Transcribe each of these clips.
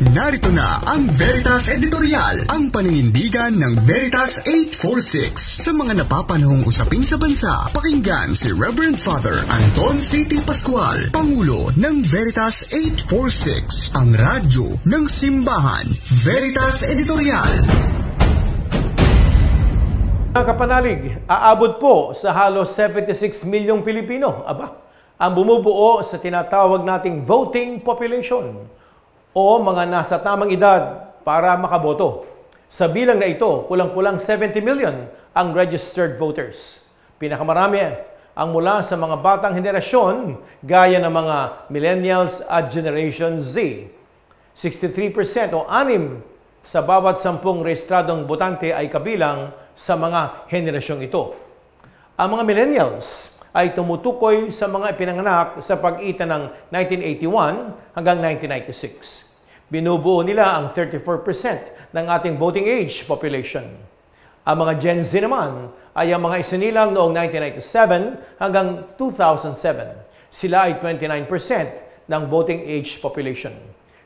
Narito na ang Veritas Editorial, ang paninindigan ng Veritas 846 sa mga napapanahong usapin sa bansa. Pakinggan si Reverend Father Anton C.T. Pascual, Pangulo ng Veritas 846, ang radyo ng simbahan. Veritas Editorial. Mga kapanalig, aabot po sa halos 76 milyong Pilipino, ang bumubuo sa tinatawag nating voting population o mga nasa tamang edad para makaboto. Sa bilang na ito, kulang-kulang 70 million ang registered voters. Pinakamarami ang mula sa mga batang henerasyon gaya ng mga millennials at Generation Z. 63% o 6 sa bawat 10 rehistradong botante ay kabilang sa mga henerasyong ito. Ang mga millennials ay tumutukoy sa mga ipinanganak sa pagitan ng 1981 hanggang 1996. Binubuo nila ang 34% ng ating voting age population. Ang mga Gen Z naman ay ang mga isinilang noong 1997 hanggang 2007. Sila ay 29% ng voting age population.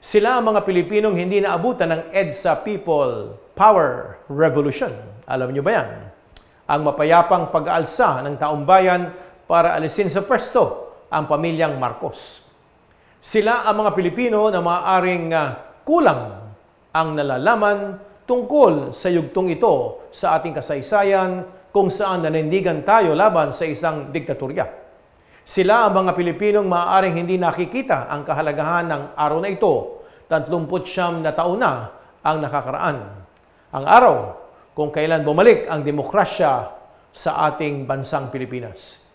Sila ang mga Pilipinong hindi naabutan ng EDSA People Power Revolution. Alam niyo ba yan? Ang mapayapang pag-aalsa ng taong bayan para alisin sa pwesto ang pamilyang Marcos. Sila ang mga Pilipino na maaaring kulang ang nalalaman tungkol sa yugtong ito sa ating kasaysayan kung saan nanindigan tayo laban sa isang diktatorya. Sila ang mga Pilipinong maaaring hindi nakikita ang kahalagahan ng araw na ito, 39 na taon na ang nakakaraan. Ang araw kung kailan bumalik ang demokrasya sa ating bansang Pilipinas.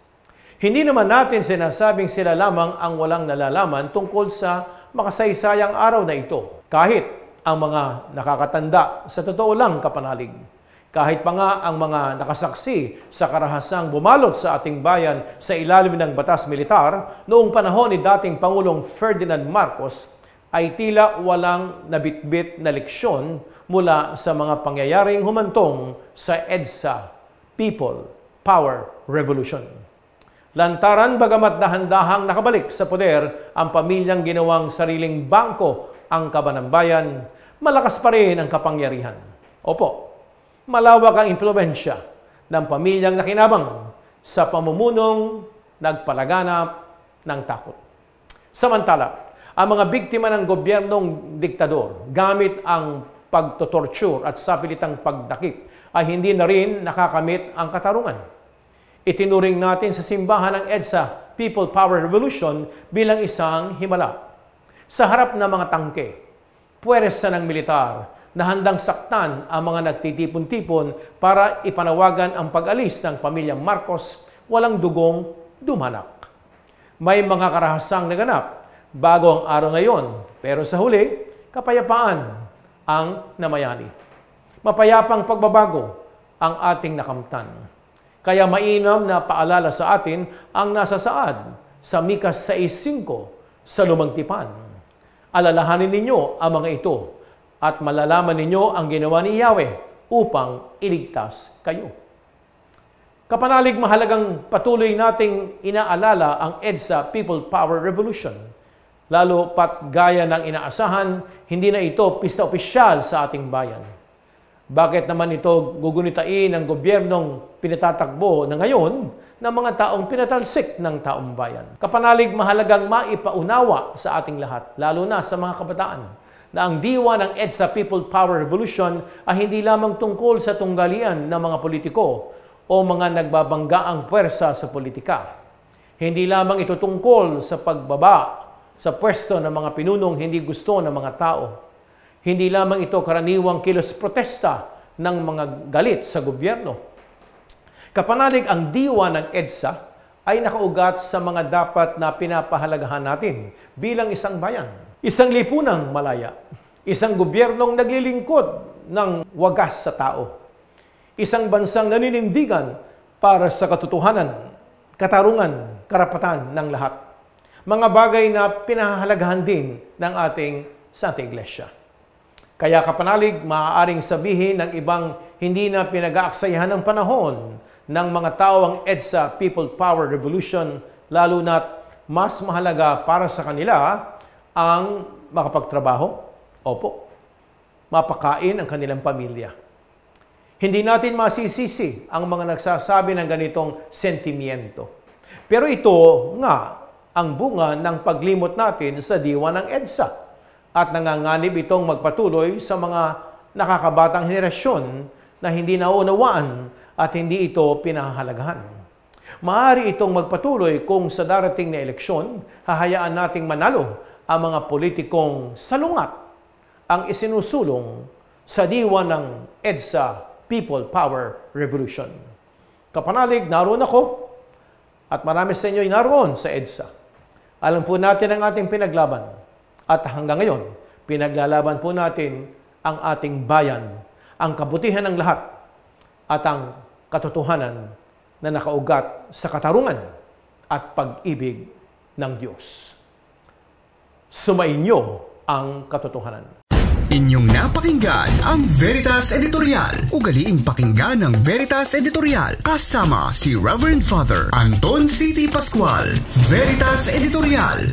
Hindi naman natin sinasabing sila lamang ang walang nalalaman tungkol sa makasaysayang araw na ito. Kahit ang mga nakakatanda, sa totoo lang kapanalig, kahit pa nga ang mga nakasaksi sa karahasang bumalot sa ating bayan sa ilalim ng batas militar noong panahon ni dating Pangulong Ferdinand Marcos, ay tila walang nabitbit na leksyon mula sa mga pangyayaring humantong sa EDSA People Power Revolution. Lantaran bagamat dahan-dahang nakabalik sa poder ang pamilyang ginawang sariling bangko ang kaban ng bayan, malakas pa rin ang kapangyarihan. Opo, malawak ang impluwensya ng pamilyang nakinabang sa pamumunong nagpalaganap ng takot. Samantala, ang mga biktima ng gobyernong diktador gamit ang pagtotorture at sapilitang pagdakip ay hindi na rin nakakamit ang katarungan. Itinuring natin sa simbahan ng EDSA People Power Revolution bilang isang himala. Sa harap ng mga tangke, puwersa ng militar na handang saktan ang mga nagtitipon-tipon para ipanawagan ang pag-alis ng pamilyang Marcos, walang dugong dumanak. May mga karahasang naganap bago ang araw ngayon, pero sa huli, kapayapaan ang namayani. Mapayapang pagbabago ang ating nakamtan. Kaya mainam na paalala sa atin ang nasa saad sa Mikas 6:5 sa Lumang Tipan. Alalahanin ninyo ang mga ito at malalaman ninyo ang ginawa ni Yahweh upang iligtas kayo. Kapanalig, mahalagang patuloy nating inaalala ang EDSA People Power Revolution. Lalo pat gaya ng inaasahan, hindi na ito pista opisyal sa ating bayan. Bakit naman ito gugunitain ng gobyernong pinatatakbo na ngayon ng mga taong pinatalsik ng taong bayan? Kapanalig, mahalagang maipaunawa sa ating lahat, lalo na sa mga kabataan, na ang diwa ng EDSA People Power Revolution ay hindi lamang tungkol sa tunggalian ng mga politiko o mga nagbabanggaang puwersa sa politika. Hindi lamang ito tungkol sa pagbaba sa pwesto ng mga pinunong hindi gusto ng mga tao. Hindi lamang ito karaniwang kilos protesta ng mga galit sa gobyerno. Kapanalig, ang diwa ng EDSA ay nakaugat sa mga dapat na pinapahalagahan natin bilang isang bayan. Isang lipunang malaya. Isang gobyernong naglilingkod ng wagas sa tao. Isang bansang naninindigan para sa katotohanan, katarungan, karapatan ng lahat. Mga bagay na pinahahalagahan din ng ating Santa Iglesia. Kaya kapanalig, maaaring sabihin ng ibang hindi na pinag-aaksayahan ng panahon ng mga tao ang EDSA People Power Revolution, lalo na't mas mahalaga para sa kanila ang makapagtrabaho, Opo, mapakain ang kanilang pamilya. Hindi natin masisisi ang mga nagsasabi ng ganitong sentimiento. Pero ito nga ang bunga ng paglimot natin sa diwa ng EDSA at nanganganib itong magpatuloy sa mga nakakabatang henerasyon na hindi naunawaan at hindi ito pinahahalagahan. Maaari itong magpatuloy kung sa darating na eleksyon, hahayaan nating manalo ang mga politikong salungat ang isinusulong sa diwa ng EDSA People Power Revolution. Kapanalig, naroon ako at marami sa inyo ay naroon sa EDSA. Alam po natin ang ating pinaglaban at hanggang ngayon, pinaglalaban po natin ang ating bayan, ang kabutihan ng lahat at ang katotohanan na nakaugat sa katarungan at pag-ibig ng Diyos. Sumainyo ang katotohanan. Inyong napakinggan ang Veritas Editorial. Ugaliing pakinggan ng Veritas Editorial kasama si Reverend Father Anton C.T. Pascual. Veritas Editorial.